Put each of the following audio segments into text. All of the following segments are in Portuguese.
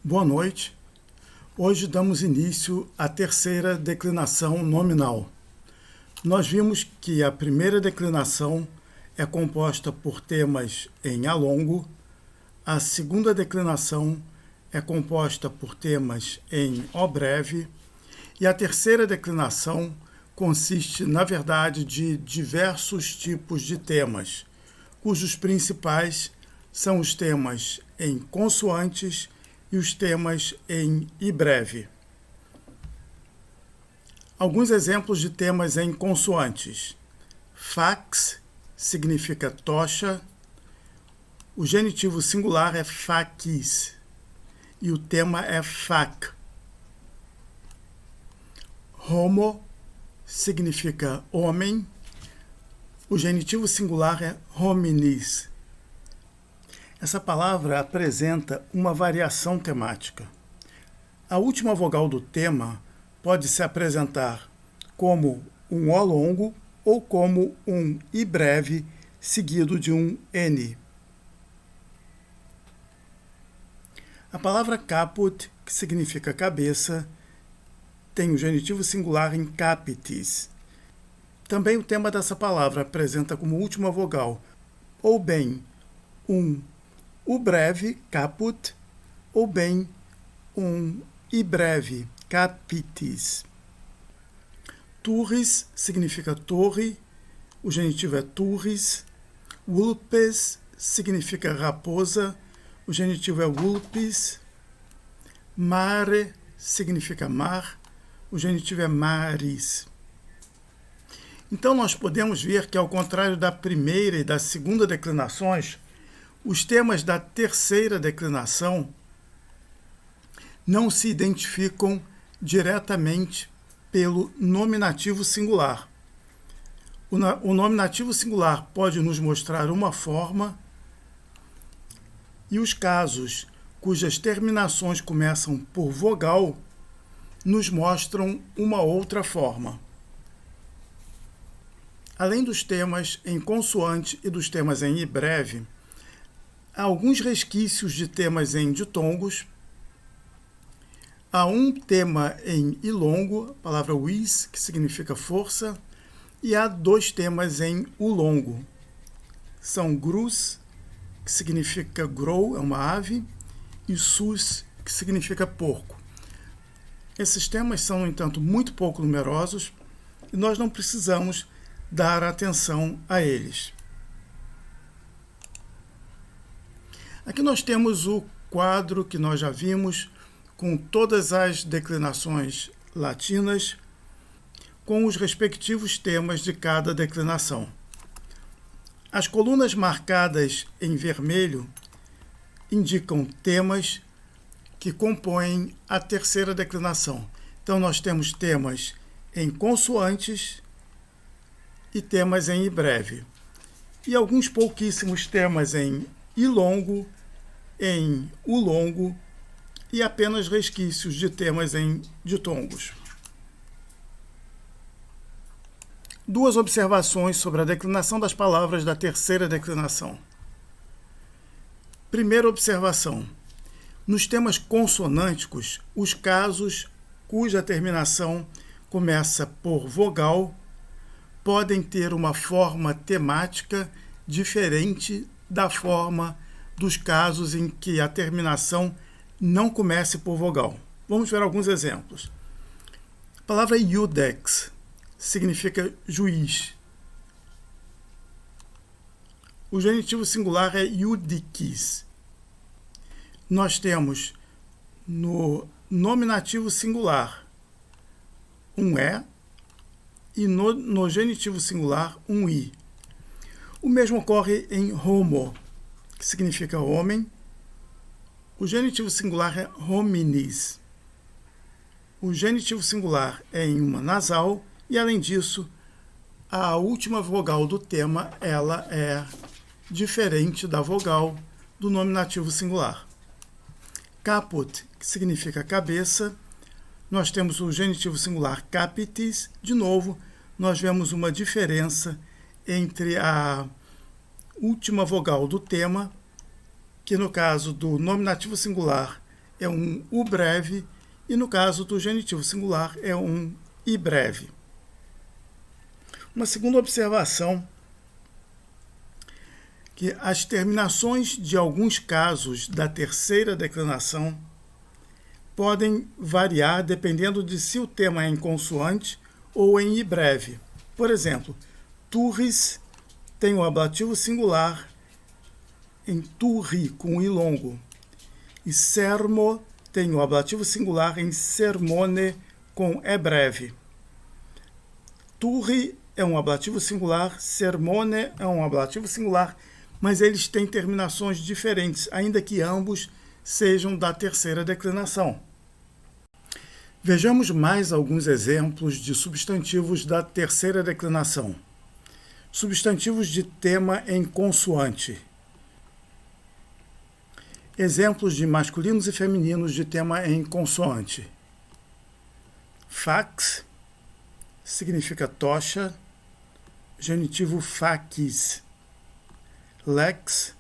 Boa noite. Hoje damos início à terceira declinação nominal. Nós vimos que a primeira declinação é composta por temas em A longo, a segunda declinação é composta por temas em O breve e a terceira declinação consiste, na verdade, de diversos tipos de temas, cujos principais são os temas em consoantes e os temas em I breve. Alguns exemplos de temas em consoantes. Fax significa tocha, o genitivo singular é facis e o tema é fac. Homo significa homem, o genitivo singular é hominis. Essa palavra apresenta uma variação temática. A última vogal do tema pode se apresentar como um O longo ou como um I breve seguido de um N. A palavra caput, que significa cabeça, tem o genitivo singular em capitis. Também o tema dessa palavra apresenta como última vogal ou bem um U breve, caput, ou bem um I breve, capitis. Turris significa torre, o genitivo é turris. Vulpes significa raposa, o genitivo é vulpes. Mare significa mar, o genitivo é maris. Então nós podemos ver que, ao contrário da primeira e da segunda declinações, os temas da terceira declinação não se identificam diretamente pelo nominativo singular. O nominativo singular pode nos mostrar uma forma e os casos cujas terminações começam por vogal nos mostram uma outra forma. Além dos temas em consoante e dos temas em I breve, há alguns resquícios de temas em ditongos. Há um tema em I longo, a palavra vis, que significa força, e há dois temas em U longo. São grus, que significa grow, é uma ave, e sus, que significa porco. Esses temas são, no entanto, muito pouco numerosos e nós não precisamos dar atenção a eles. Aqui nós temos o quadro que nós já vimos, com todas as declinações latinas, com os respectivos temas de cada declinação. As colunas marcadas em vermelho indicam temas que compõem a terceira declinação. Então nós temos temas em consoantes e temas em I breve. E alguns pouquíssimos temas em I longo, em U longo e apenas resquícios de temas em ditongos. Duas observações sobre a declinação das palavras da terceira declinação. Primeira observação. Nos temas consonânticos, os casos cuja terminação começa por vogal podem ter uma forma temática diferente da forma dos casos em que a terminação não comece por vogal. Vamos ver alguns exemplos. A palavra iudex significa juiz. O genitivo singular é iudicis. Nós temos no nominativo singular um E e no genitivo singular um I. O mesmo ocorre em homo, que significa homem. O genitivo singular é hominis. O genitivo singular é em uma nasal e, além disso, a última vogal do tema ela é diferente da vogal do nominativo singular. Caput, que significa cabeça, nós temos o genitivo singular capitis. De novo, nós vemos uma diferença entre a última vogal do tema, que no caso do nominativo singular é um U breve, e no caso do genitivo singular é um I breve. Uma segunda observação, que as terminações de alguns casos da terceira declinação podem variar dependendo de se o tema é em consoante ou em I breve. Por exemplo, turris tem o ablativo singular em turri, com I longo, e sermo tem o ablativo singular em sermone, com E breve. Turri é um ablativo singular, sermone é um ablativo singular, mas eles têm terminações diferentes, ainda que ambos sejam da terceira declinação. Vejamos mais alguns exemplos de substantivos da terceira declinação. Substantivos de tema em consoante. Exemplos de masculinos e femininos de tema em consoante. Fax significa tocha, genitivo facis. Lex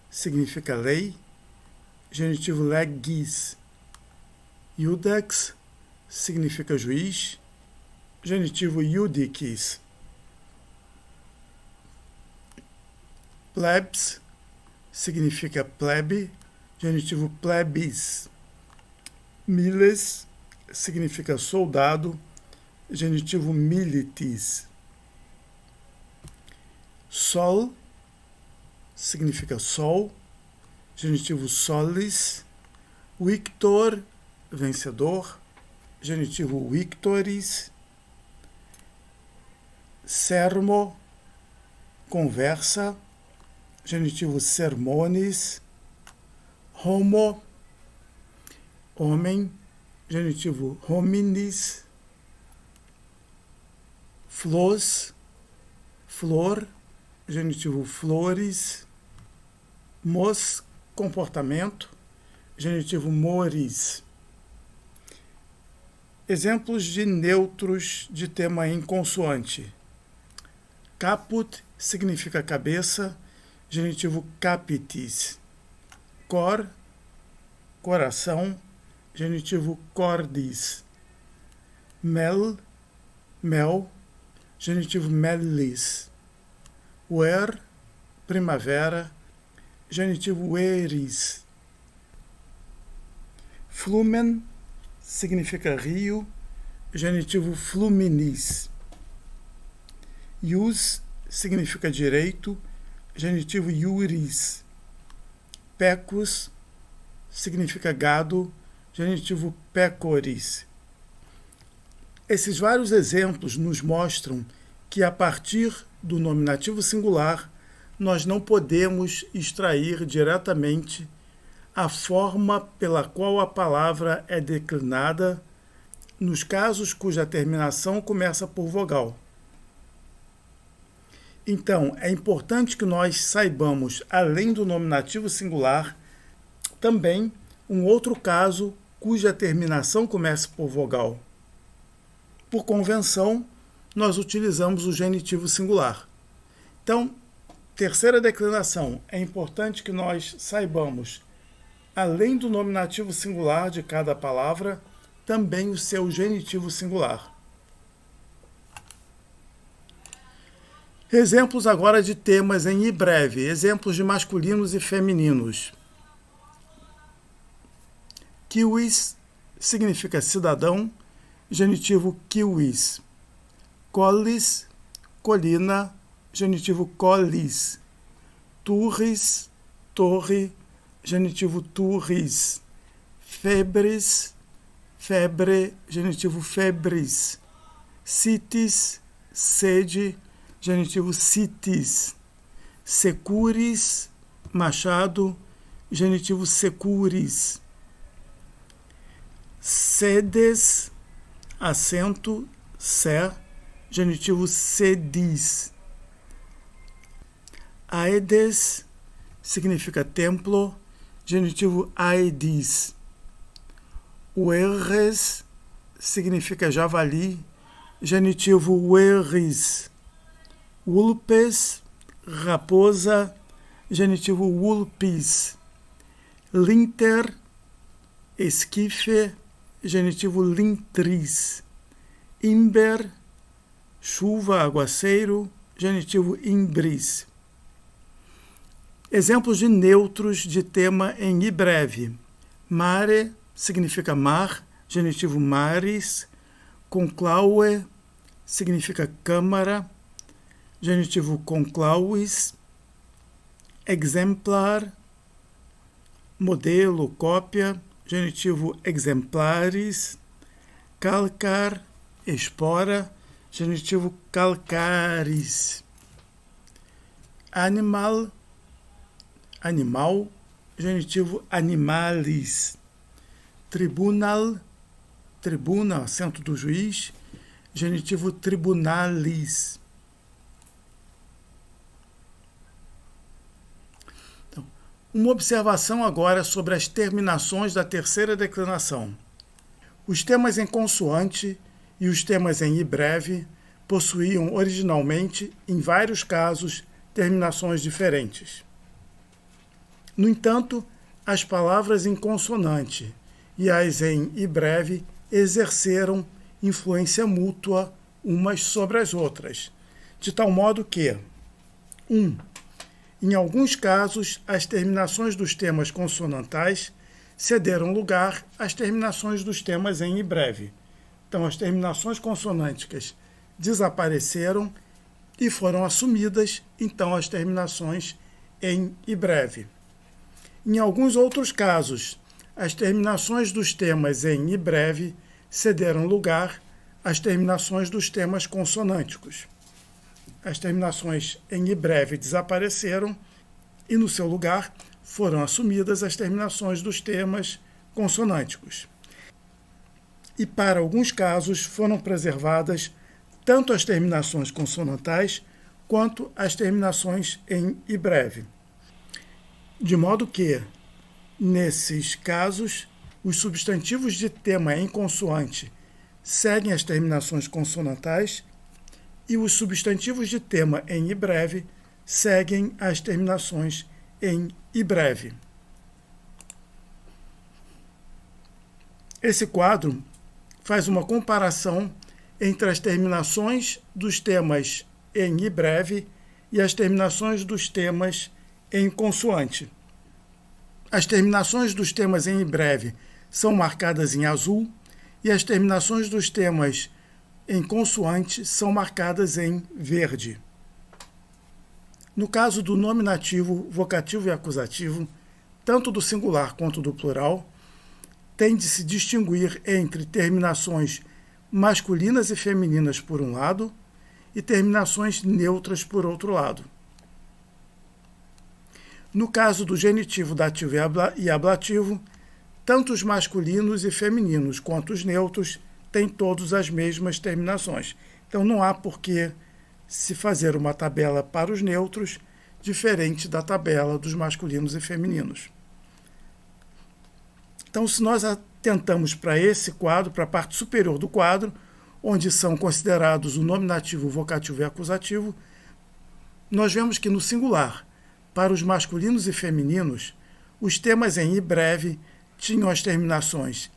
significa lei, genitivo legis. Iudex significa juiz, genitivo iudicis. Plebs significa plebe, genitivo plebis. Miles significa soldado, genitivo militis. Sol significa sol, genitivo solis. Victor, vencedor, genitivo victoris. Sermo, conversa, genitivo sermones. Homo, homem, genitivo hominis. Flos, flor, genitivo flores. Mos, comportamento, genitivo mores. Exemplos de neutros de tema em consoante. Caput significa cabeça, genitivo capitis. Cor, coração, genitivo cordis. Mel, mel, genitivo mellis. Ver, primavera, genitivo eris. Flumen significa rio, genitivo fluminis. Ius significa direito, genitivo iuris. Pecus significa gado, genitivo pecoris. Esses vários exemplos nos mostram que, a partir do nominativo singular, nós não podemos extrair diretamente a forma pela qual a palavra é declinada nos casos cuja terminação começa por vogal. Então, é importante que nós saibamos, além do nominativo singular, também um outro caso cuja terminação começa por vogal. Por convenção, nós utilizamos o genitivo singular. Então, terceira declinação, é importante que nós saibamos, além do nominativo singular de cada palavra, também o seu genitivo singular. Exemplos agora de temas em I breve, exemplos de masculinos e femininos. Kiwis significa cidadão, genitivo kiwis. Collis, colina, genitivo collis. Turris, torre, genitivo turris. Febres, febre, genitivo febris. Citis, sede, genitivo citis. Securis, machado, genitivo securis. Sedes, assento, sé, genitivo sedis. Aedes significa templo, genitivo aedis. Uerres significa javali, genitivo uerris. Vulpes, raposa, genitivo vulpis. Linter, esquife, genitivo lintris. Imber, chuva, aguaceiro, genitivo imbris. Exemplos de neutros de tema em i breve. Mare significa mar, genitivo maris. Conclaue significa câmara, genitivo conclauis. Exemplar, modelo, cópia, genitivo exemplares. Calcar, espora, genitivo calcaris. Animal, animal, genitivo animalis. Tribunal, tribuna, assento do juiz, genitivo tribunalis. Então, uma observação agora sobre as terminações da terceira declinação. Os temas em consoante e os temas em i breve possuíam originalmente, em vários casos, terminações diferentes. No entanto, as palavras em consonante e as em i breve exerceram influência mútua umas sobre as outras, de tal modo que 1. Em alguns casos, as terminações dos temas consonantais cederam lugar às terminações dos temas em i breve. Então, as terminações consonânticas desapareceram e foram assumidas, então, as terminações em i breve. Em alguns outros casos, as terminações dos temas em i breve cederam lugar às terminações dos temas consonânticos. As terminações em i breve desapareceram e, no seu lugar, foram assumidas as terminações dos temas consonânticos. E, para alguns casos, foram preservadas tanto as terminações consonantais quanto as terminações em i breve. De modo que, nesses casos, os substantivos de tema em consoante seguem as terminações consonantais e os substantivos de tema em i breve seguem as terminações em i breve. Esse quadro faz uma comparação entre as terminações dos temas em i breve e as terminações dos temas em consoante. As terminações dos temas em i breve são marcadas em azul e as terminações dos temas em consoante são marcadas em verde. No caso do nominativo, vocativo e acusativo, tanto do singular quanto do plural, tem de se distinguir entre terminações masculinas e femininas por um lado e terminações neutras por outro lado. No caso do genitivo, dativo e ablativo, tanto os masculinos e femininos quanto os neutros têm todos as mesmas terminações. Então não há por que se fazer uma tabela para os neutros diferente da tabela dos masculinos e femininos. Então, se nós atentamos para esse quadro, para a parte superior do quadro, onde são considerados o nominativo, o vocativo e o acusativo, nós vemos que no singular, para os masculinos e femininos, os temas em i breve tinham as terminações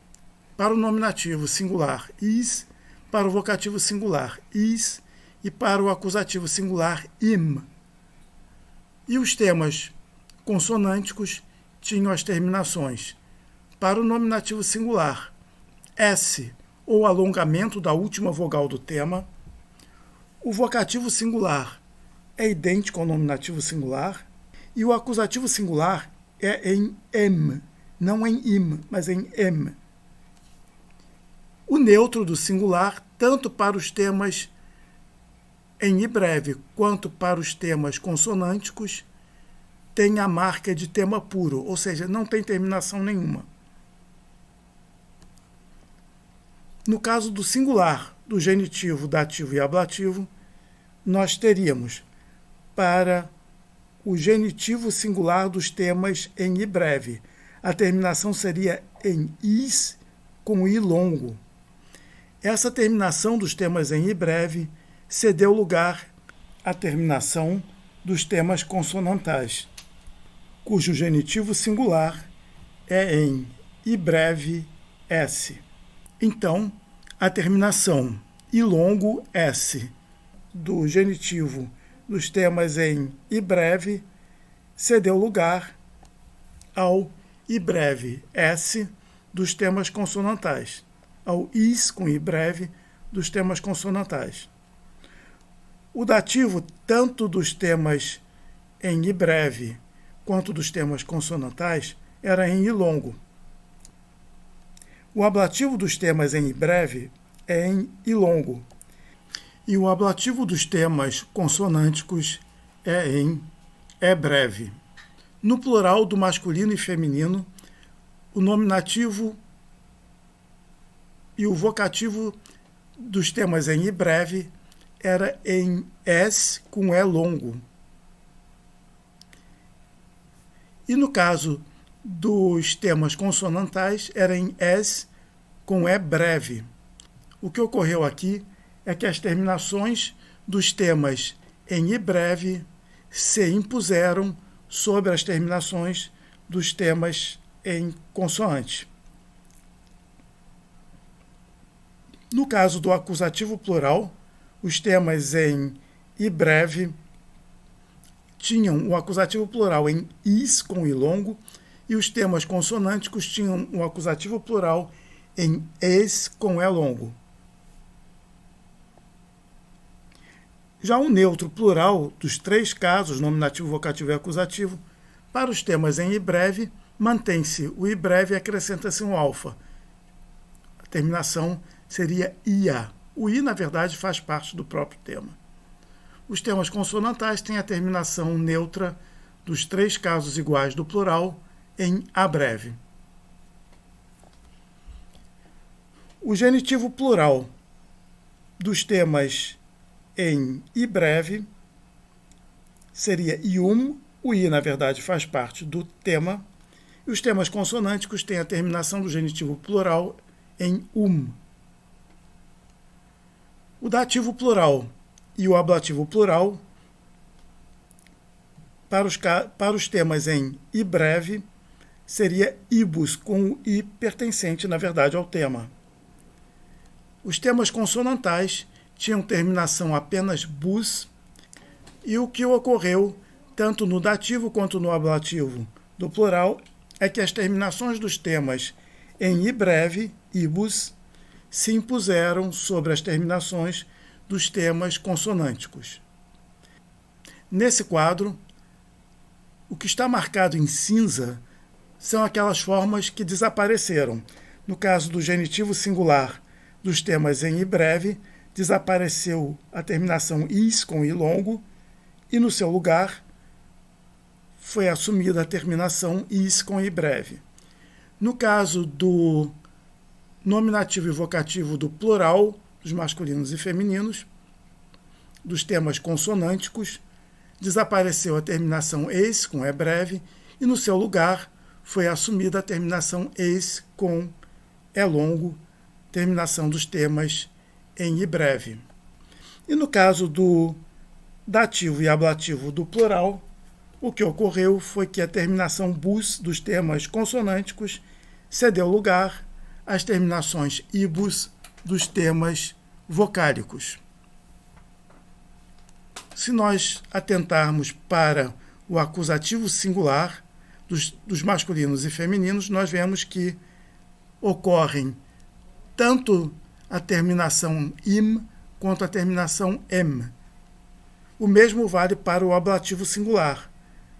para o nominativo singular is, para o vocativo singular is e para o acusativo singular im. E os temas consonânticos tinham as terminações para o nominativo singular s, ou alongamento da última vogal do tema. O vocativo singular é idêntico ao nominativo singular e o acusativo singular é em em, não em im, mas em em. O neutro do singular, tanto para os temas em i breve quanto para os temas consonânticos, tem a marca de tema puro, ou seja, não tem terminação nenhuma. No caso do singular, do genitivo, dativo e ablativo, nós teríamos para o genitivo singular dos temas em i breve. A terminação seria em is com i longo. Essa terminação dos temas em i breve cedeu lugar à terminação dos temas consonantais, cujo genitivo singular é em I breve S. Então, a terminação I longo S do genitivo dos temas em I breve cedeu lugar ao I breve S dos temas consonantais, ao is com I breve dos temas consonantais. O dativo tanto dos temas em I breve quanto dos temas consonantais era em I longo. O ablativo dos temas em I breve é em I longo. E o ablativo dos temas consonânticos é em E breve. No plural do masculino e feminino, o nominativo e o vocativo dos temas em I breve era em S com E longo. E no caso dos temas consonantais, era em S com E breve. O que ocorreu aqui é que as terminações dos temas em I breve se impuseram sobre as terminações dos temas em consoante. No caso do acusativo plural, os temas em I breve tinham o acusativo plural em is com I longo e os temas consonânticos tinham o acusativo plural em es com E longo. Já o neutro plural dos três casos, nominativo, vocativo e acusativo, para os temas em I breve, mantém-se o I breve e acrescenta-se um alfa. A terminação seria IA. O I, na verdade, faz parte do próprio tema. Os temas consonantais têm a terminação neutra dos três casos iguais do plural em A breve. O genitivo plural dos temas em I breve seria ium. O I, na verdade, faz parte do tema. E os temas consonânticos têm a terminação do genitivo plural em O dativo plural e o ablativo plural para os temas em I breve seria ibus, com o I pertencente, na verdade, ao tema. Os temas consonantais tinham terminação apenas bus, e o que ocorreu, tanto no dativo quanto no ablativo do plural, é que as terminações dos temas em I breve, ibus, se impuseram sobre as terminações dos temas consonânticos. Nesse quadro, o que está marcado em cinza são aquelas formas que desapareceram. No caso do genitivo singular dos temas em I breve, desapareceu a terminação is com I longo e, no seu lugar, foi assumida a terminação is com I breve. No caso do nominativo e vocativo do plural, dos masculinos e femininos, dos temas consonânticos, desapareceu a terminação es com E breve e, no seu lugar, foi assumida a terminação es com E longo, terminação dos temas em I breve. E no caso do dativo e ablativo do plural, o que ocorreu foi que a terminação bus dos temas consonânticos cedeu lugar às terminações ibus dos temas vocálicos. Se nós atentarmos para o acusativo singular dos masculinos e femininos, nós vemos que ocorrem tanto a terminação im quanto a terminação em. O mesmo vale para o ablativo singular,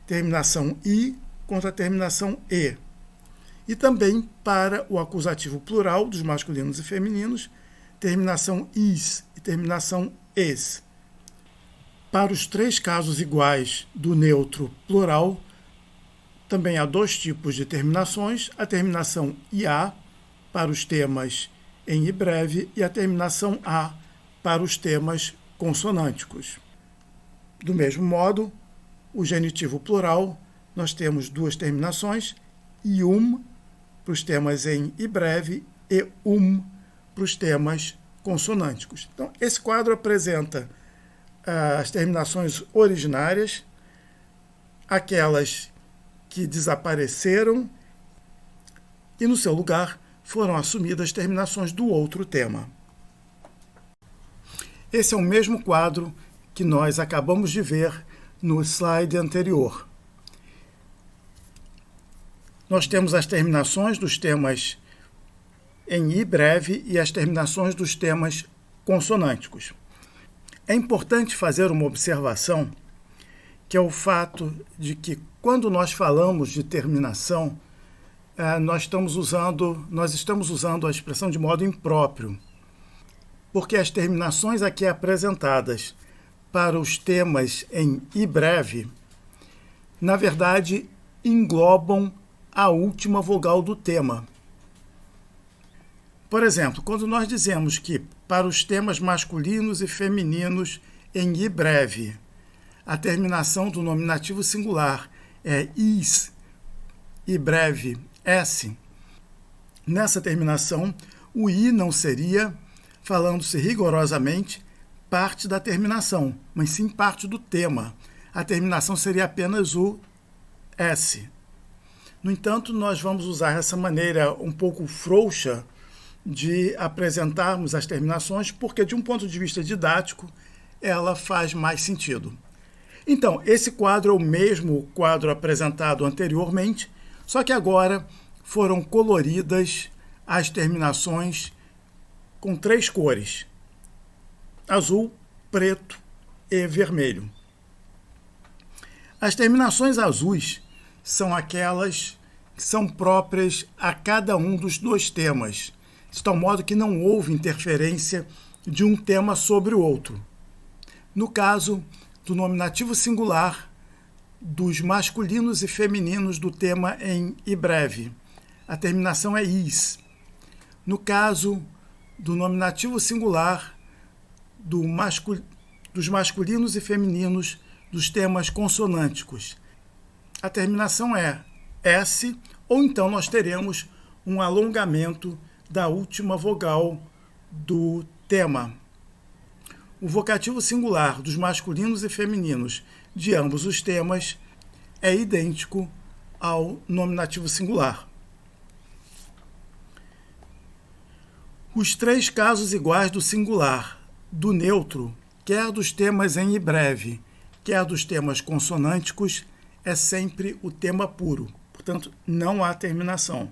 terminação i contra a terminação e. E também para o acusativo plural dos masculinos e femininos, terminação is e terminação es. Para os três casos iguais do neutro plural, também há dois tipos de terminações, a terminação ia para os temas em I breve e a terminação a para os temas consonânticos. Do mesmo modo, o genitivo plural, nós temos duas terminações, ium para os temas em I breve e para os temas consonânticos. Então, esse quadro apresenta as terminações originárias, aquelas que desapareceram e no seu lugar foram assumidas terminações do outro tema. Esse é o mesmo quadro que nós acabamos de ver no slide anterior. Nós temos as terminações dos temas em i breve e as terminações dos temas consonânticos. É importante fazer uma observação, que é o fato de que quando nós falamos de terminação, nós estamos usando a expressão de modo impróprio, porque as terminações aqui apresentadas para os temas em i breve, na verdade, englobam a última vogal do tema. Por exemplo, quando nós dizemos que para os temas masculinos e femininos em i breve, a terminação do nominativo singular é is, i breve, s. Nessa terminação, o i não seria, falando-se rigorosamente, parte da terminação, mas sim parte do tema. A terminação seria apenas o s. No entanto, nós vamos usar essa maneira um pouco frouxa de apresentarmos as terminações, porque de um ponto de vista didático, ela faz mais sentido. Então, esse quadro é o mesmo quadro apresentado anteriormente, só que agora foram coloridas as terminações com 3 cores: azul, preto e vermelho. As terminações azuis são aquelas que são próprias a cada um dos 2 temas, de tal modo que não houve interferência de um tema sobre o outro. No caso do nominativo singular dos masculinos e femininos do tema em i breve, a terminação é is. No caso do nominativo singular dos masculinos e femininos dos temas consonânticos, a terminação é s, ou então nós teremos um alongamento da última vogal do tema. O vocativo singular dos masculinos e femininos de ambos os temas é idêntico ao nominativo singular. Os 3 casos iguais do singular, do neutro, quer dos temas em i breve, quer dos temas consonânticos, é sempre o tema puro. Portanto, não há terminação.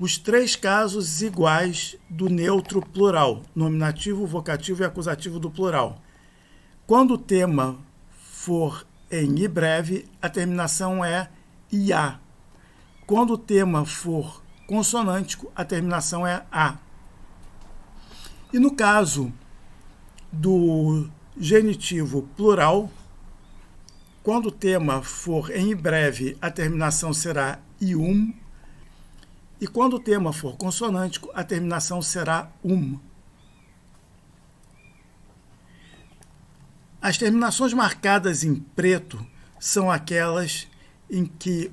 Os 3 casos iguais do neutro plural, nominativo, vocativo e acusativo do plural. Quando o tema for em i breve, a terminação é ia. Quando o tema for consonântico, a terminação é a. E no caso do genitivo plural, quando o tema for em i breve, a terminação será ium. E quando o tema for consonântico, a terminação será As terminações marcadas em preto são aquelas em que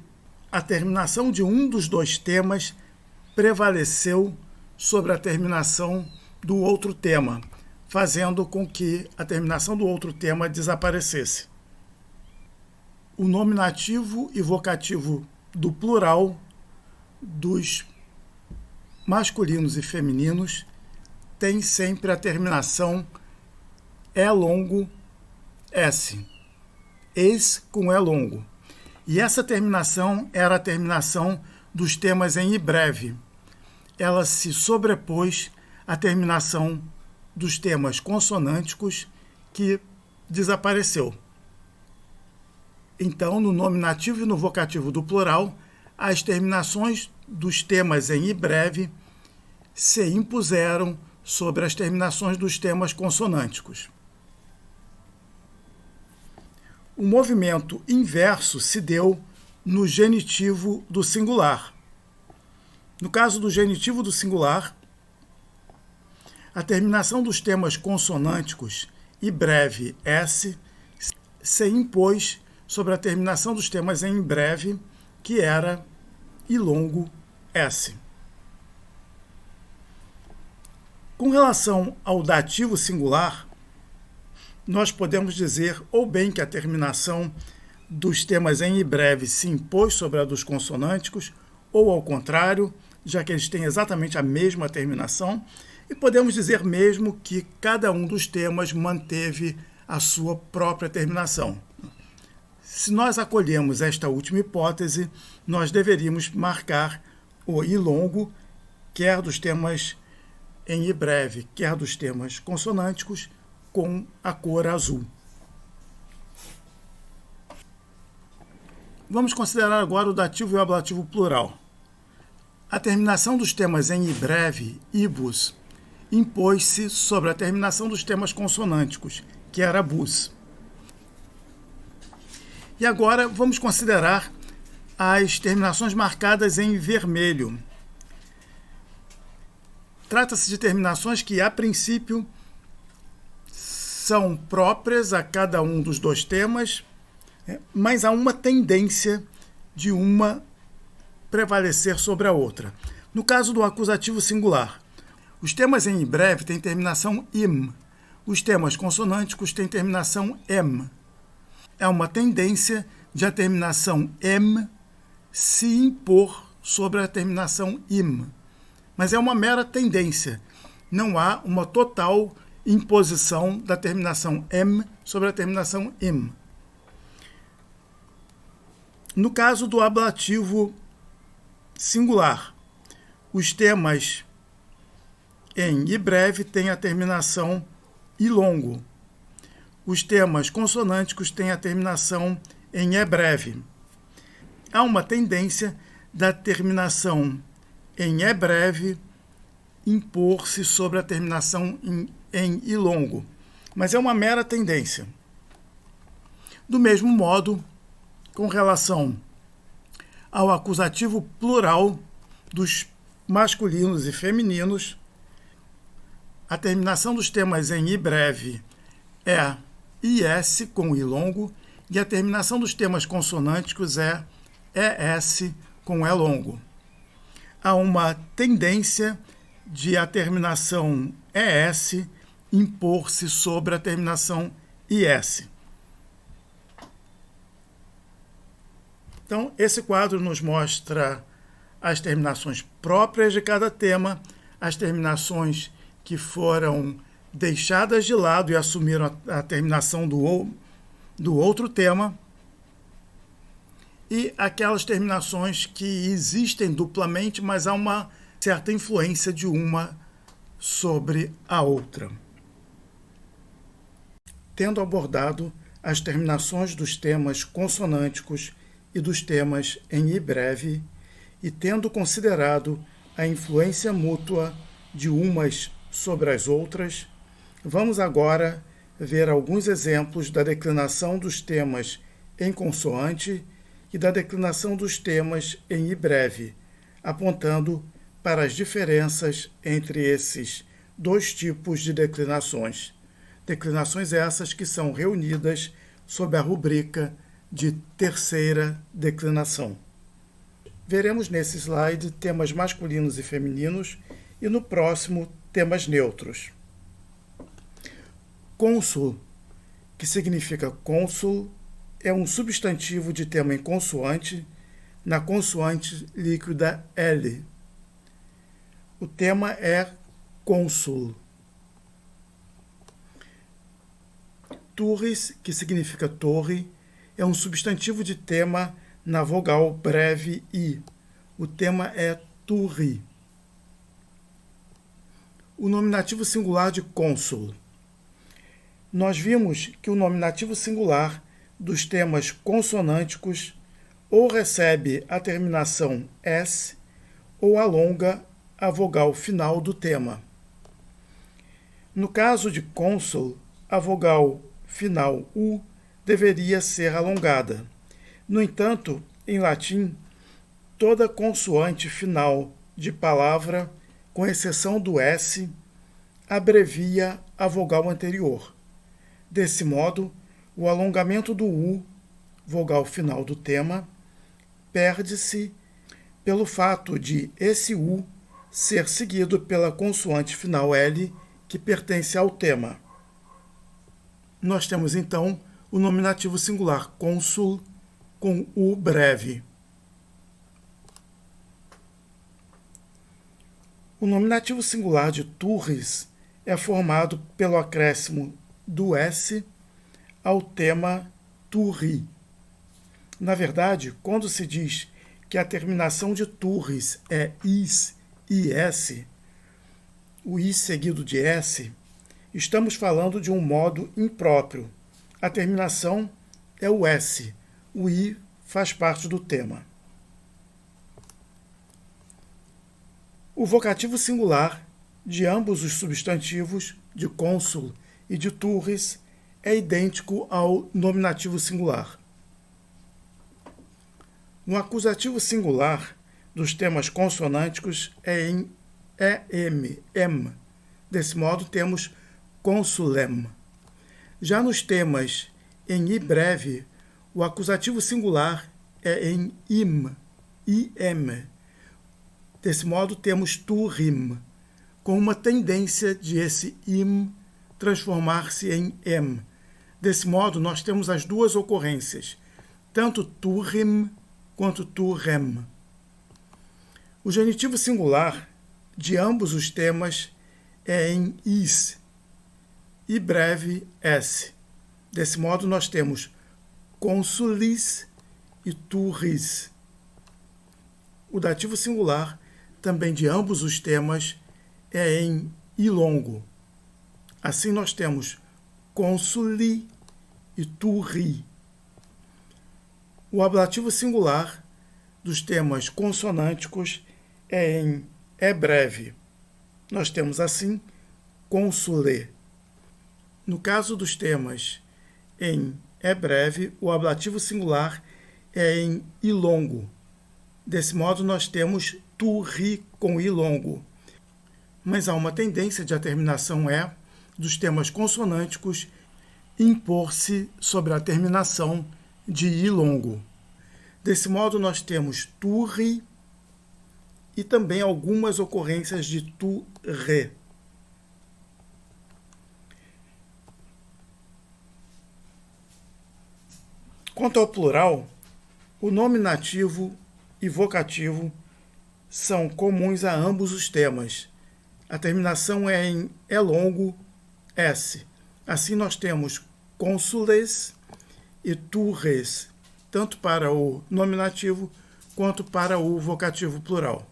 a terminação de um dos 2 temas prevaleceu sobre a terminação do outro tema, fazendo com que a terminação do outro tema desaparecesse. O nominativo e vocativo do plural dos masculinos e femininos tem sempre a terminação é longo s, ex com é longo. E essa terminação era a terminação dos temas em i breve. Ela se sobrepôs à terminação dos temas consonânticos, que desapareceu. Então, no nominativo e no vocativo do plural, as terminações dos temas em i breve se impuseram sobre as terminações dos temas consonânticos. O movimento inverso se deu no genitivo do singular. No caso do genitivo do singular, a terminação dos temas consonânticos i breve s se impôs sobre a terminação dos temas em breve, que era i longo s. Com relação ao dativo singular, nós podemos dizer ou bem que a terminação dos temas em breve se impôs sobre a dos consonânticos, ou ao contrário, já que eles têm exatamente a mesma terminação, e podemos dizer mesmo que cada um dos temas manteve a sua própria terminação. Se nós acolhemos esta última hipótese, nós deveríamos marcar o i longo, quer dos temas em i breve, quer dos temas consonânticos, com a cor azul. Vamos considerar agora o dativo e o ablativo plural. A terminação dos temas em i breve, ibus, impôs-se sobre a terminação dos temas consonânticos, que era bus. E agora vamos considerar as terminações marcadas em vermelho. Trata-se de terminações que, a princípio, são próprias a cada um dos dois temas, mas há uma tendência de uma prevalecer sobre a outra. No caso do acusativo singular, os temas em breve têm terminação im, os temas consonânticos têm terminação em. É uma tendência de a terminação em se impor sobre a terminação im. Mas é uma mera tendência. Não há uma total imposição da terminação em sobre a terminação im. No caso do ablativo singular, os temas em i breve têm a terminação i longo. Os temas consonânticos têm a terminação em e breve. Há uma tendência da terminação em e breve impor-se sobre a terminação em i longo, mas é uma mera tendência. Do mesmo modo, com relação ao acusativo plural dos masculinos e femininos, a terminação dos temas em i breve é is com i longo e a terminação dos temas consonânticos é es com e longo. Há uma tendência de a terminação es impor-se sobre a terminação is. Então, esse quadro nos mostra as terminações próprias de cada tema, as terminações que foram deixadas de lado e assumiram a terminação do outro tema, e aquelas terminações que existem duplamente, mas há uma certa influência de uma sobre a outra. Tendo abordado as terminações dos temas consonânticos e dos temas em i breve, e tendo considerado a influência mútua de umas sobre as outras, vamos agora ver alguns exemplos da declinação dos temas em consoante e da declinação dos temas em i breve, apontando para as diferenças entre esses dois tipos de declinações. Declinações essas que são reunidas sob a rubrica de terceira declinação. Veremos nesse slide temas masculinos e femininos e no próximo temas neutros. Cônsul, que significa cônsul, é um substantivo de tema em consoante, na consoante líquida L. O tema é cônsul. Turris, que significa torre, é um substantivo de tema na vogal breve I. O tema é turri. O nominativo singular de cônsul. Nós vimos que o nominativo singular dos temas consonânticos ou recebe a terminação S ou alonga a vogal final do tema. No caso de cônsul, a vogal final U deveria ser alongada. No entanto, em latim, toda consoante final de palavra, com exceção do S, abrevia a vogal anterior. Desse modo, o alongamento do U, vogal final do tema, perde-se pelo fato de esse U ser seguido pela consoante final L, que pertence ao tema. Nós temos, então, o nominativo singular cônsul com U breve. O nominativo singular de turris é formado pelo acréscimo do S ao tema turri. Na verdade, quando se diz que a terminação de turris é is e s, o i seguido de s, estamos falando de um modo impróprio. A terminação é o s, o i faz parte do tema. O vocativo singular de ambos os substantivos, de cônsul e de turris, é idêntico ao nominativo singular. O acusativo singular dos temas consonânticos é em em. Desse modo, temos consulem. Já nos temas em i breve, o acusativo singular é em im. Desse modo, temos turrim, com uma tendência de esse im transformar-se em em. Desse modo, nós temos as duas ocorrências, tanto turrim quanto turrem. O genitivo singular de ambos os temas é em is, e breve s. Desse modo, nós temos consulis e turris. O dativo singular, também de ambos os temas, é em i longo. Assim, nós temos consuli e turri. O ablativo singular dos temas consonânticos é em é breve. Nós temos, assim, consule. No caso dos temas em é breve, o ablativo singular é em i longo. Desse modo, nós temos turri com i longo. Mas há uma tendência de a terminação é dos temas consonânticos impor-se sobre a terminação de i longo. Desse modo, nós temos turri e também algumas ocorrências de turre. Quanto ao plural, o nominativo e vocativo são comuns a ambos os temas. A terminação é em é longo, s. Assim, nós temos consules e turres, tanto para o nominativo quanto para o vocativo plural.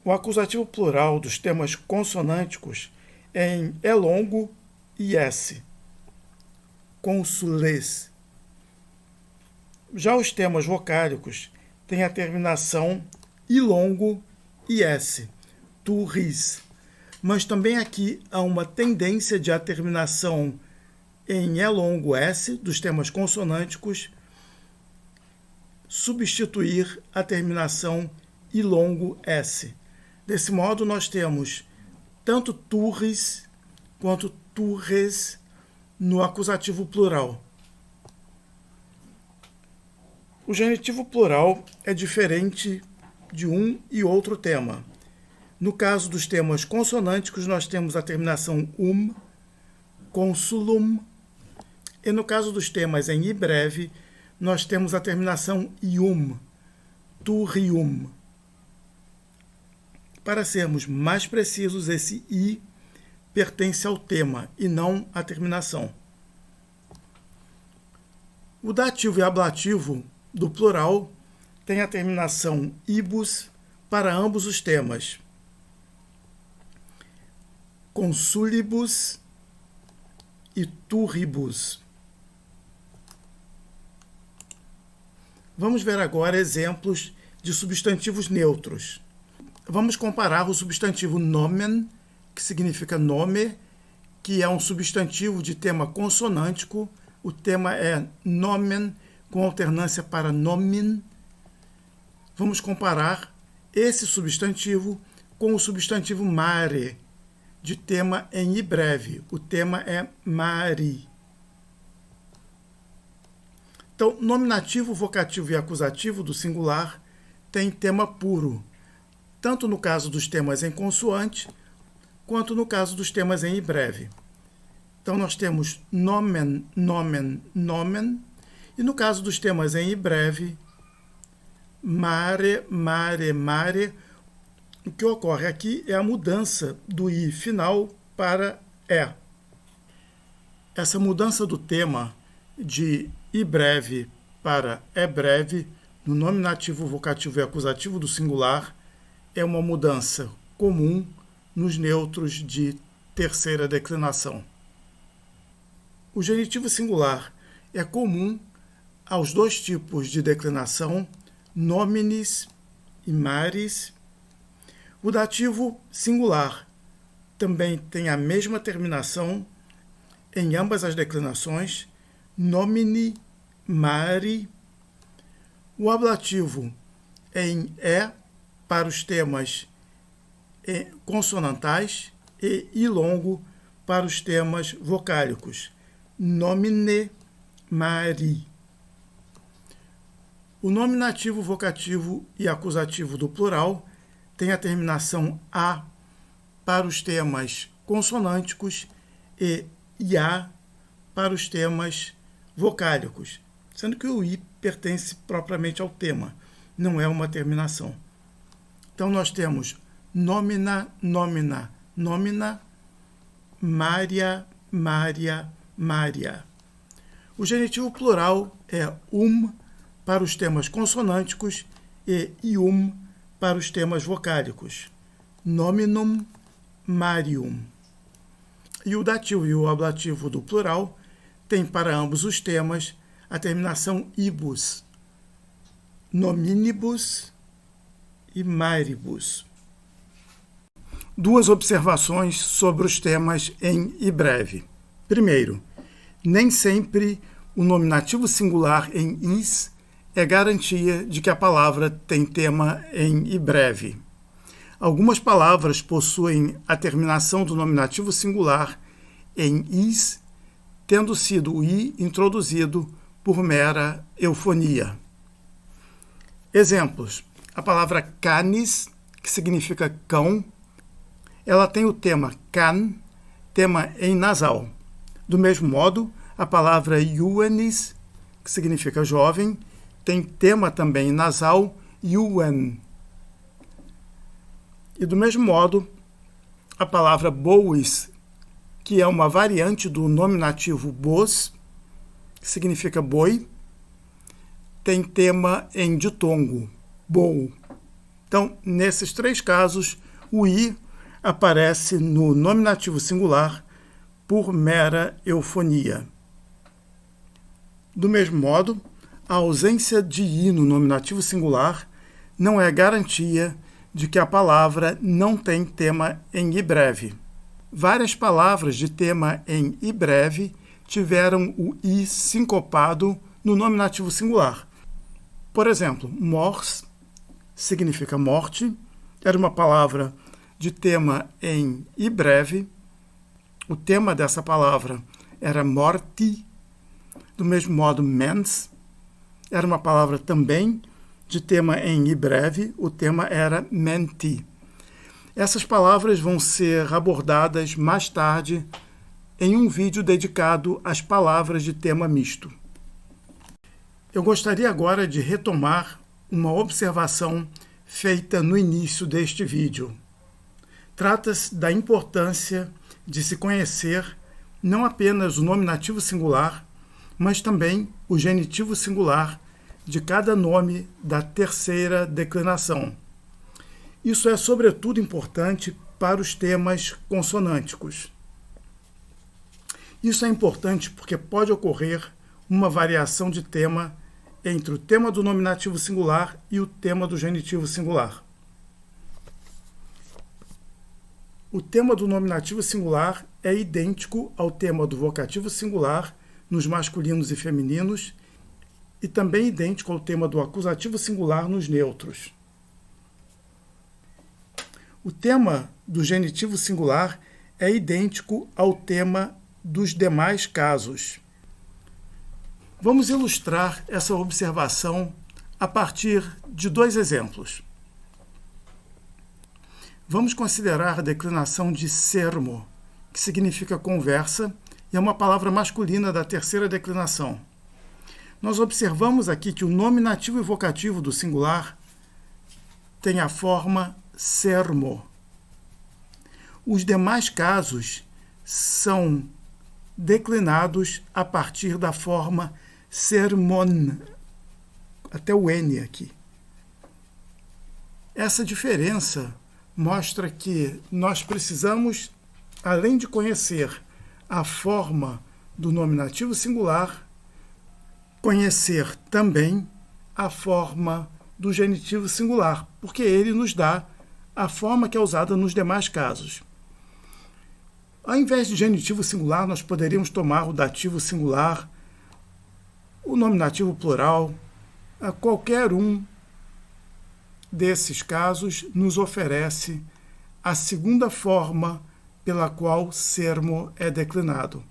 O acusativo plural dos temas consonânticos é em é longo e s. Consules. Já os temas vocálicos têm a terminação i longo e s. Turris. Mas também aqui há uma tendência de a terminação em é longo s dos temas consonânticos substituir a terminação i longo s. Desse modo, nós temos tanto turris quanto turres no acusativo plural. O genitivo plural é diferente de um e outro tema. No caso dos temas consonânticos, nós temos a terminação consulum, e no caso dos temas em i breve, nós temos a terminação ium, turrium. Para sermos mais precisos, esse i pertence ao tema e não à terminação. O dativo e ablativo do plural tem a terminação ibus para ambos os temas. Consulibus e turribus. Vamos ver agora exemplos de substantivos neutros. Vamos comparar o substantivo nomen, que significa nome, que é um substantivo de tema consonântico. O tema é nomen, com alternância para nomin. Vamos comparar esse substantivo com o substantivo mare, de tema em i breve. O tema é mari. Então, nominativo, vocativo e acusativo do singular tem tema puro, tanto no caso dos temas em consoante, quanto no caso dos temas em i breve. Então, nós temos nomen, nomen, nomen, E no caso dos temas em i breve, mare, mare, mare, o que ocorre aqui é a mudança do i final para é. Essa mudança do tema de i breve para é breve, no nominativo, vocativo e acusativo do singular, é uma mudança comum nos neutros de terceira declinação. O genitivo singular é comum aos dois tipos de declinação, nominis e maris. O dativo singular também tem a mesma terminação em ambas as declinações, nomini, mari. O ablativo é em é para os temas consonantais e i longo para os temas vocálicos, nomine, mari. O nominativo, vocativo e acusativo do plural tem a terminação a para os temas consonânticos e ia para os temas vocálicos, sendo que o i pertence propriamente ao tema, não é uma terminação. Então nós temos nomina, nomina, nomina, maria, maria, maria. O genitivo plural é para os temas consonânticos e ium para os temas vocálicos, nominum, marium. E o dativo e o ablativo do plural tem para ambos os temas a terminação ibus, nominibus e maribus. Duas observações sobre os temas em i breve. Primeiro, nem sempre o nominativo singular em is é garantia de que a palavra tem tema em i breve. Algumas palavras possuem a terminação do nominativo singular em is, tendo sido o i introduzido por mera eufonia. Exemplos. A palavra canis, que significa cão, ela tem o tema can, tema em nasal. Do mesmo modo, a palavra juvenis, que significa jovem, tem tema também em nasal, juven. E do mesmo modo, a palavra bois, que é uma variante do nominativo bos, que significa boi, tem tema em ditongo, bou. Então, nesses três casos, o i aparece no nominativo singular por mera eufonia. Do mesmo modo, a ausência de i no nominativo singular não é garantia de que a palavra não tem tema em i breve. Várias palavras de tema em i breve tiveram o i sincopado no nominativo singular. Por exemplo, mors significa morte, era uma palavra de tema em i breve. O tema dessa palavra era morti. Do mesmo modo, mens era uma palavra também de tema em i breve. O tema era menti. Essas palavras vão ser abordadas mais tarde em um vídeo dedicado às palavras de tema misto. Eu gostaria agora de retomar uma observação feita no início deste vídeo. Trata-se da importância de se conhecer não apenas o nominativo singular, mas também o genitivo singular de cada nome da terceira declinação. Isso é sobretudo importante para os temas consonânticos. Isso é importante porque pode ocorrer uma variação de tema entre o tema do nominativo singular e o tema do genitivo singular. O tema do nominativo singular é idêntico ao tema do vocativo singular nos masculinos e femininos e também idêntico ao tema do acusativo singular nos neutros. O tema do genitivo singular é idêntico ao tema dos demais casos. Vamos ilustrar essa observação a partir de dois exemplos. Vamos considerar a declinação de sermo, que significa conversa, e é uma palavra masculina da terceira declinação. nós observamos aqui que o nominativo e vocativo do singular tem a forma sermo. Os demais casos são declinados a partir da forma sermon, até o N aqui. Essa diferença mostra que nós precisamos, além de conhecer a forma do nominativo singular, conhecer também a forma do genitivo singular, porque ele nos dá a forma que é usada nos demais casos. Ao invés de genitivo singular, nós poderíamos tomar o dativo singular, o nominativo plural. Qualquer um desses casos nos oferece a segunda forma pela qual sermo é declinado.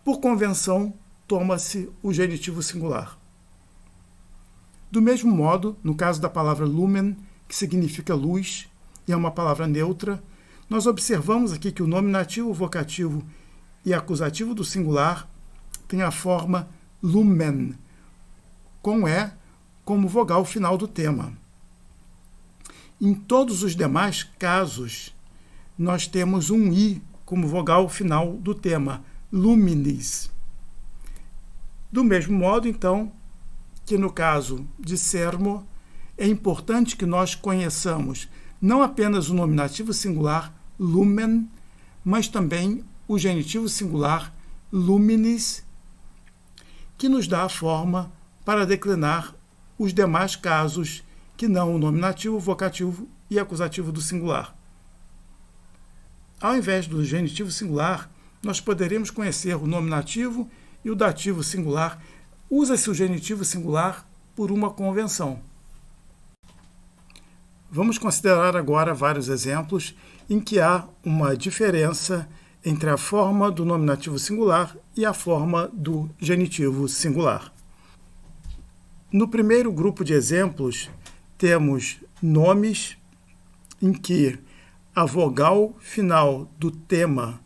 Por convenção, toma-se o genitivo singular. Do mesmo modo, no caso da palavra lumen, que significa luz, e é uma palavra neutra, nós observamos aqui que o nominativo, o vocativo e acusativo do singular têm a forma lumen, com E como vogal final do tema. Em todos os demais casos, nós temos um I como vogal final do tema, luminis. Do mesmo modo, então, que no caso de sermo, é importante que nós conheçamos não apenas o nominativo singular lumen, mas também o genitivo singular luminis, que nos dá a forma para declinar os demais casos que não o nominativo, vocativo e acusativo do singular. Ao invés do genitivo singular, nós poderíamos conhecer o nominativo e o dativo singular. Usa-se o genitivo singular por uma convenção. Vamos considerar agora vários exemplos em que há uma diferença entre a forma do nominativo singular e a forma do genitivo singular. No primeiro grupo de exemplos, temos nomes em que a vogal final do tema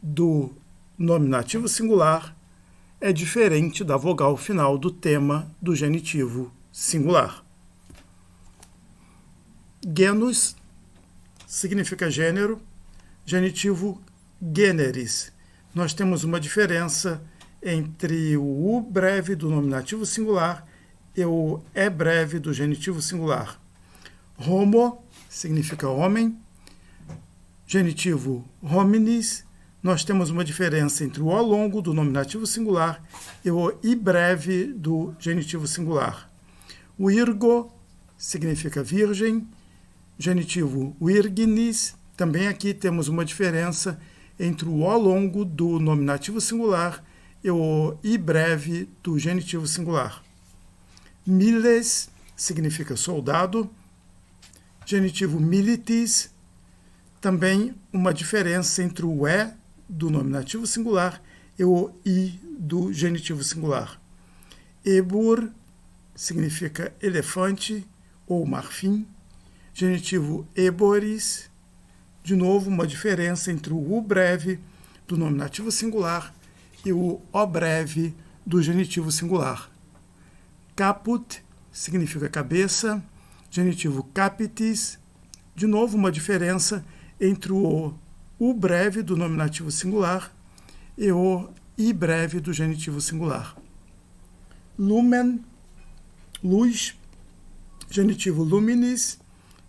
do nominativo singular é diferente da vogal final do tema do genitivo singular. Genus significa gênero, genitivo generis. Nós temos uma diferença entre o U breve do nominativo singular e o E breve do genitivo singular. Homo significa homem, genitivo hominis. Nós temos uma diferença entre o O longo do nominativo singular e o I breve do genitivo singular. O Virgo significa virgem, genitivo virginis. Também aqui temos uma diferença entre o O longo do nominativo singular e o I breve do genitivo singular. Miles significa soldado, genitivo militis. Também uma diferença entre o E do nominativo singular e o I do genitivo singular. Ebur significa elefante ou marfim, genitivo eboris. De novo, uma diferença entre o U breve do nominativo singular e o O breve do genitivo singular. Caput significa cabeça, genitivo capitis. De novo, uma diferença entre o U breve do nominativo singular e o I breve do genitivo singular. Lumen, luz, genitivo luminis,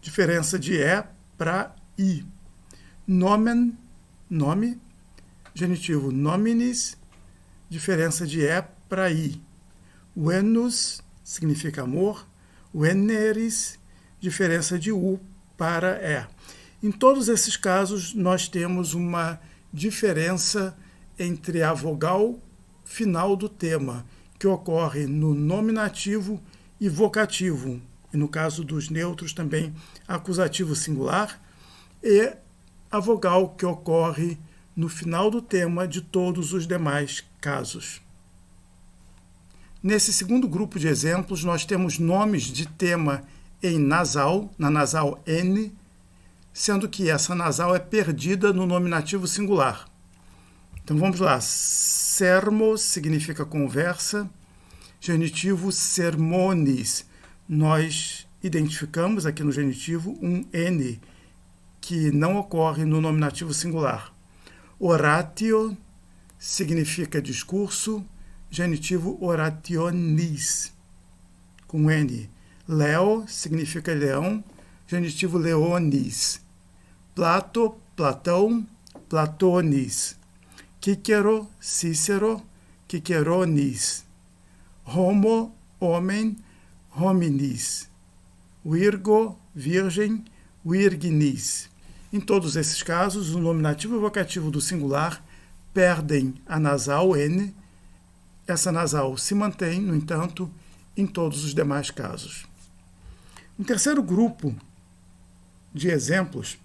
diferença de E para I. Nomen, nome, genitivo nominis, diferença de E para I. Venus significa amor, Veneris, diferença de U para E. Em todos esses casos, nós temos uma diferença entre a vogal final do tema, que ocorre no nominativo e vocativo, e no caso dos neutros também acusativo singular, e a vogal que ocorre no final do tema de todos os demais casos. Nesse segundo grupo de exemplos, nós temos nomes de tema em nasal, na nasal N, sendo que essa nasal é perdida no nominativo singular. Então vamos lá. Sermo significa conversa, Genitivo sermones. Nós identificamos aqui no genitivo um N, que não ocorre no nominativo singular. Oratio significa discurso, genitivo orationis, com N. Leo significa leão, genitivo leonis. Plato, Platão, Platonis. Cícero, Cícero, Ciceronis. Homo, homem, hominis. Virgo, virgem, virginis. Em todos esses casos, o nominativo e o vocativo do singular perdem a nasal N. Essa nasal se mantém, no entanto, em todos os demais casos. Um terceiro grupo de exemplos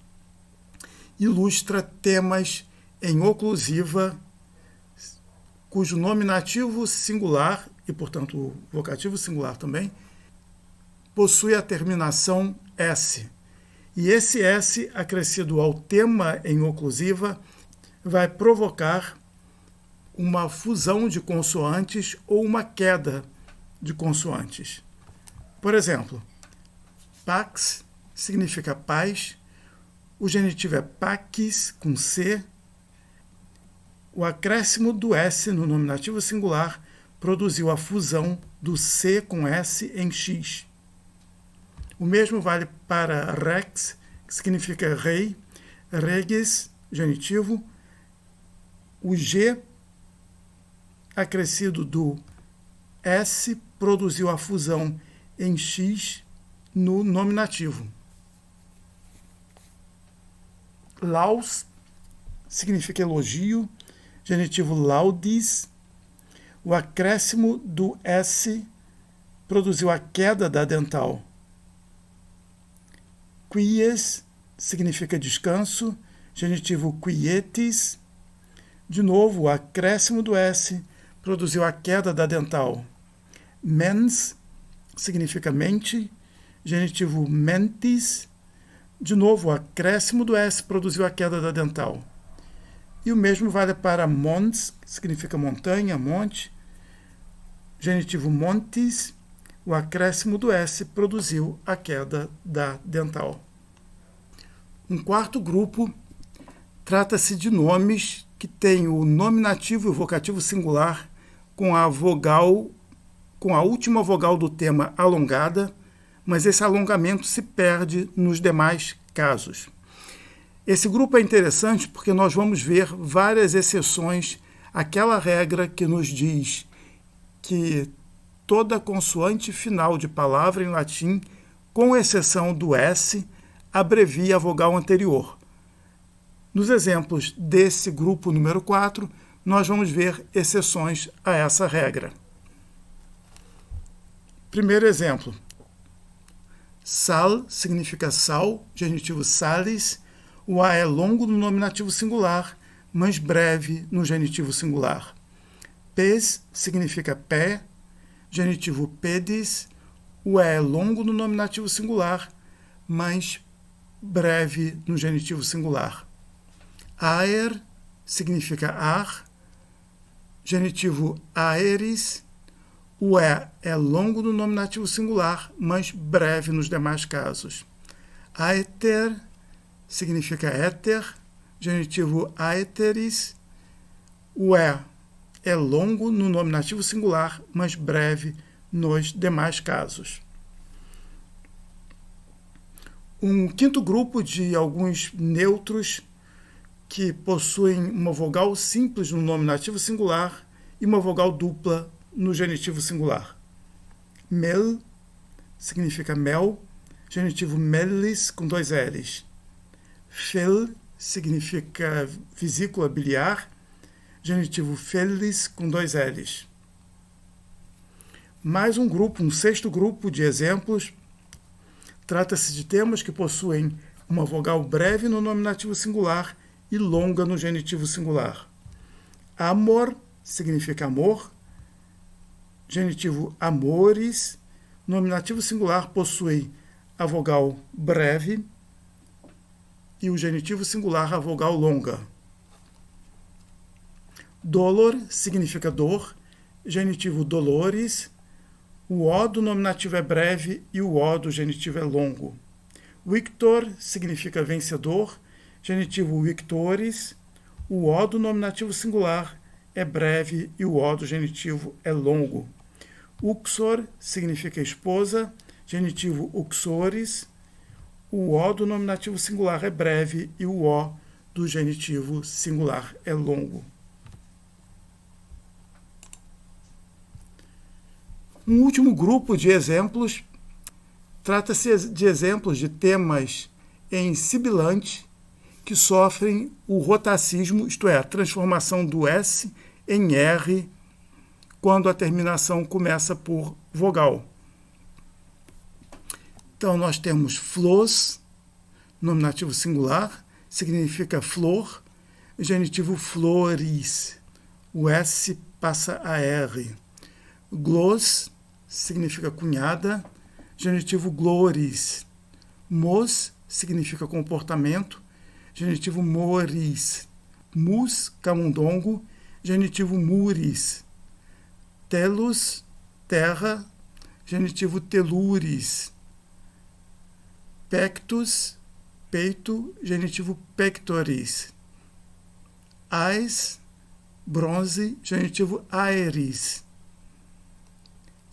ilustra temas em oclusiva cujo nominativo singular, e portanto o vocativo singular também, possui a terminação S. E esse S, acrescido ao tema em oclusiva, vai provocar uma fusão de consoantes ou uma queda de consoantes. Por exemplo, pax significa paz, o genitivo é pacis, com C. O acréscimo do S no nominativo singular produziu a fusão do C com S em X. O mesmo vale para rex, que significa rei, regis, genitivo. O G, acrescido do S, produziu a fusão em X no nominativo. Laus significa elogio, genitivo laudis. O acréscimo do S produziu a queda da dental. Quies significa descanso, genitivo quietis. De novo, o acréscimo do S produziu a queda da dental. Mens significa mente, genitivo mentis. De novo, o acréscimo do S produziu a queda da dental. E o mesmo vale para mons, que significa montanha, monte. Genitivo montis, o acréscimo do S produziu a queda da dental. Um quarto grupo trata-se de nomes que têm o nominativo e o vocativo singular com a última vogal do tema alongada, mas esse alongamento se perde nos demais casos. Esse grupo é interessante porque nós vamos ver várias exceções àquela regra que nos diz que toda consoante final de palavra em latim, com exceção do S, abrevia a vogal anterior. Nos exemplos desse grupo número 4, nós vamos ver exceções a essa regra. Primeiro exemplo. Sal significa sal, genitivo salis. O A é longo no nominativo singular, mas breve no genitivo singular. Pes significa pé, genitivo pedis. O E é longo no nominativo singular, mas breve no genitivo singular. Aer significa ar, genitivo aeris. O E é longo no nominativo singular, mas breve nos demais casos. Aether significa éter, genitivo aeteris. O E é longo no nominativo singular, mas breve nos demais casos. Um quinto grupo de alguns neutros que possuem uma vogal simples no nominativo singular e uma vogal dupla no genitivo singular. Mel significa mel, genitivo melis com 2 L's. Fel significa vesícula biliar, genitivo felis com 2 L's. Mais um grupo, um sexto grupo de exemplos, trata-se de temas que possuem uma vogal breve no nominativo singular e longa no genitivo singular. Amor significa amor, genitivo amores, nominativo singular possui a vogal breve e o genitivo singular a vogal longa. Dolor significa dor, genitivo dolores, O O do nominativo é breve e o O do genitivo é longo. Victor significa vencedor, genitivo victores. O O do nominativo singular é breve e o O do genitivo é longo. Uxor significa esposa, genitivo uxores. O O do nominativo singular é breve e o O do genitivo singular é longo. Um último grupo de exemplos trata-se de exemplos de temas em sibilante que sofrem o rotacismo, isto é, a transformação do S em R quando a terminação começa por vogal. Então, nós temos flos, nominativo singular, significa flor, genitivo flores, o S passa a R. Gloss significa cunhada, genitivo glores. Mos significa comportamento, genitivo moris. Mus, camundongo, genitivo muris. Telus, terra, genitivo telures. Pectus, peito, genitivo pectoris. Ais, bronze, genitivo aeris.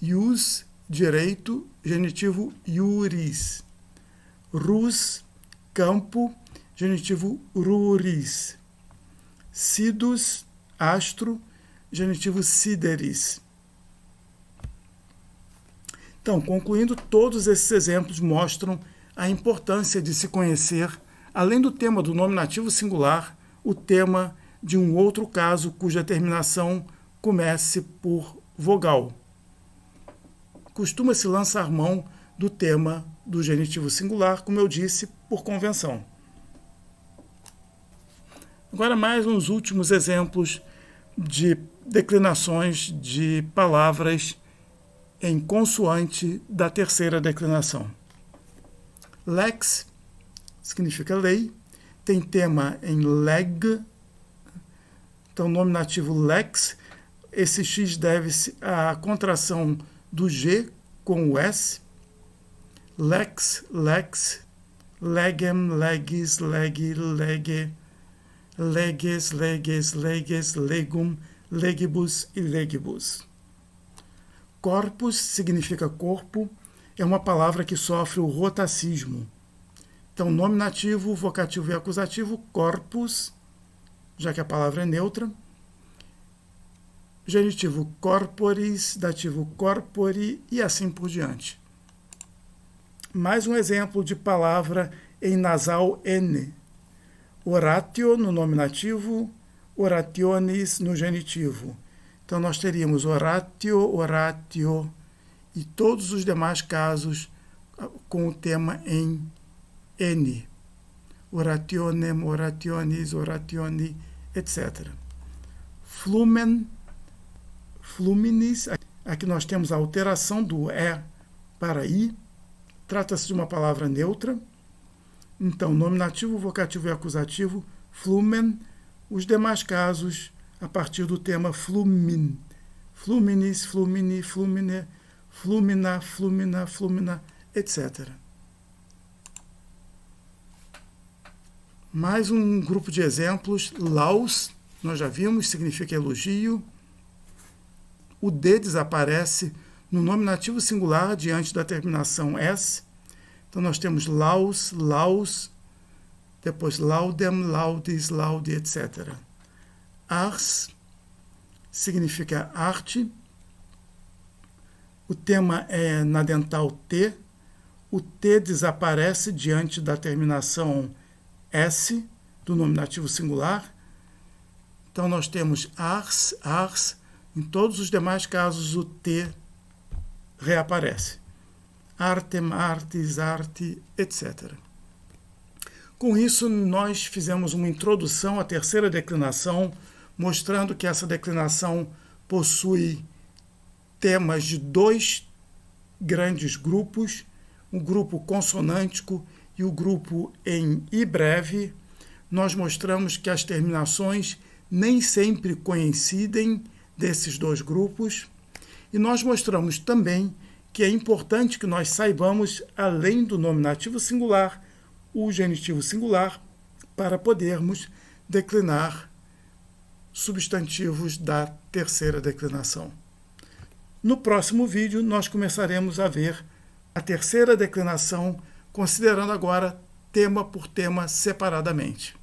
Ius, direito, genitivo iuris. Rus, campo, genitivo ruris. Sidus, astro, genitivo sideris. Então, concluindo, todos esses exemplos mostram a importância de se conhecer, além do tema do nominativo singular, o tema de um outro caso cuja terminação comece por vogal. Costuma-se lançar mão do tema do genitivo singular, como eu disse, por convenção. Agora, mais uns últimos exemplos de declinações de palavras em consoante da terceira declinação. Lex significa lei, tem tema em leg, então nominativo lex, esse X deve-se à contração do G com o S. Lex, lex, legem, legis, legi, lege, leges, leges, leges, legum, legibus e legibus. Corpus significa corpo, é uma palavra que sofre o rotacismo. Então, nominativo, vocativo e acusativo, corpus, já que a palavra é neutra. Genitivo corporis, dativo corpori e assim por diante. Mais um exemplo de palavra em nasal N. Oratio no nominativo, orationis no genitivo. Então, nós teríamos oratio, oratio e todos os demais casos com o tema em N. Orationem, orationis, orationi, etc. Flumen, fluminis, aqui nós temos a alteração do E para I. Trata-se de uma palavra neutra. Então, nominativo, vocativo e acusativo, flumen. Os demais casos, a partir do tema flumin. Fluminis, flumini, flumine, flumina, flumina, flumina, etc. Mais um grupo de exemplos. Laus, nós já vimos, significa elogio. O D desaparece no nominativo singular diante da terminação S. Então, nós temos laus, laus, depois laudem, laudis, laude, etc. Ars significa arte. O tema é na dental T. O T desaparece diante da terminação S do nominativo singular. Então, nós temos ars, ars. Em todos os demais casos, o T reaparece. Artem, artis, arte, etc. Com isso, nós fizemos uma introdução à terceira declinação, mostrando que essa declinação possui temas de dois grandes grupos, o grupo consonântico e o grupo em I breve. Nós mostramos que as terminações nem sempre coincidem desses dois grupos E nós mostramos também que é importante que nós saibamos, além do nominativo singular, o genitivo singular, para podermos declinar substantivos da terceira declinação. No próximo vídeo, nós começaremos a ver a terceira declinação, considerando agora tema por tema separadamente.